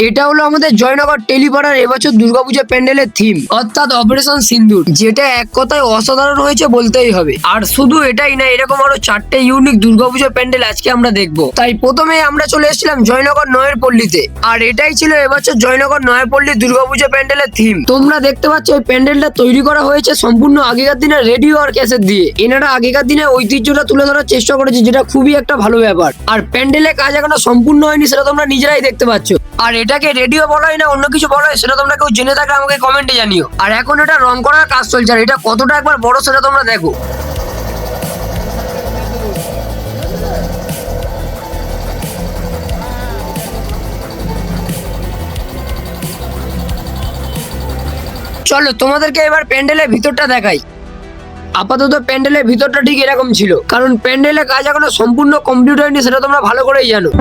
এটা হলো আমাদের জয়নগর টেলিপাড়ার এবছর দুর্গাপূজা প্যান্ডেলের থিম, অর্থাৎ অপারেশন সিন্দুর, যেটা এক কথায় অসাধারণ হয়েছে বলতেই হবে। আর শুধু এটাই না, এরকম আরো 4টে ইউনিক দুর্গাপূজা প্যান্ডেল আজকে আমরা দেখবো। তাই প্রথমে আমরা চলে এসেছিলাম জয়নগর নয়েরপল্লীতে, আর এটাই ছিল এবছর জয়নগর নয়ারপল্লী দুর্গাপূজা প্যান্ডেলের থিম। তোমরা দেখতে পাচ্ছ এই প্যান্ডেলটা তৈরি করা হয়েছে সম্পূর্ণ আগেকার দিনের রেডিও আর ক্যাসেট দিয়ে। এনারা আগেকার দিনের ঐতিহ্যটা তুলে ধরার চেষ্টা করেছে, যেটা খুবই একটা ভালো ব্যাপার। আর প্যান্ডেলের কাজ এখনো সম্পূর্ণ হয়নি, সেটা তোমরা নিজেরাই দেখতে পাচ্ছ। আর এটাকে রেডিও বলা হয় না অন্য কিছু বলা হয়, সেটা তোমরা কেউ জেনে থাকলে আমাকে কমেন্টে জানিও। আর এখন এটা রং করার কাজ চলছে, আর এটা কতটা একবার বড় সেটা তোমরা দেখো। চলো তোমাদেরকে এবার প্যান্ডেলের ভিতরটা দেখাই। আপাতত প্যান্ডেলের ভিতরটা ঠিক এরকম ছিল, কারণ প্যান্ডেলের কাজ এখনো সম্পূর্ণ কমপ্লিট হয়নি, সেটা তোমরা ভালো করেই জানো।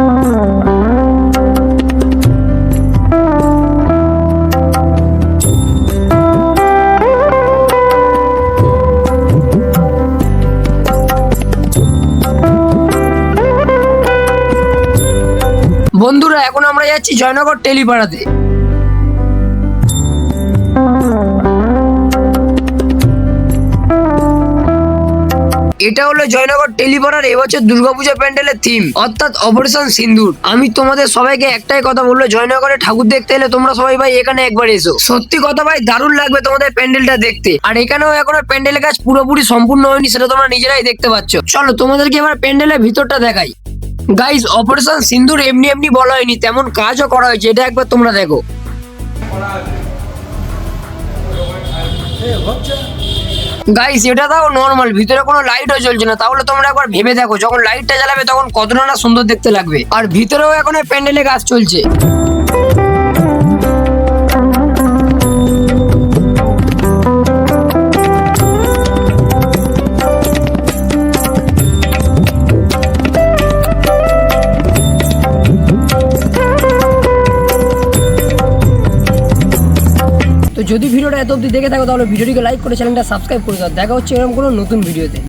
বন্ধুরা, এখন আমরা যাচ্ছি জয়নগর টেলিপাড়াতে। এটা হলো জয়নগর টেলিপাড়ার এবছর দুর্গাপূজা প্যান্ডেলের থিম, অর্থাৎ অপারেশন সিন্দুর। আমি তোমাদের সবাইকে একটাই কথা বলবো, জয়নগরে ঠাকুর দেখতে এলে তোমরা সবাই ভাই এখানে একবার এসো। সত্যি কথা ভাই, দারুণ লাগবে তোমাদের প্যান্ডেলটা দেখতে। আর এখানেও এখনো প্যান্ডেলের কাজ পুরোপুরি সম্পূর্ণ হয়নি, সেটা তোমরা নিজেরাই দেখতে পাচ্ছ। চলো তোমাদেরকে এবার প্যান্ডেলের ভিতরটা দেখাই। গাইজ, অপারেশন সিন্দুর এমনি এমনি বলা হয়নি, তেমন কাজও করা হয়েছে, এটা একবার তোমরা দেখো। গাইস, এটা তাও নর্মাল, ভিতরে কোনো লাইটও জ্বলছে না। তাহলে তোমরা একবার ভেবে দেখো, যখন লাইটটা জ্বালাবে তখন কতটা না সুন্দর দেখতে লাগবে। আর ভিতরেও এখন প্যান্ডেলে কাজ চলছে। তো যদি ভিডিওটা এত অবধি দেখে থাকো, তাহলে ভিডিওটিকে লাইক করে চ্যানেলটা সাবস্ক্রাইব করে দাও। দেখা হচ্ছে এরকম কোনো নতুন ভিডিওতে।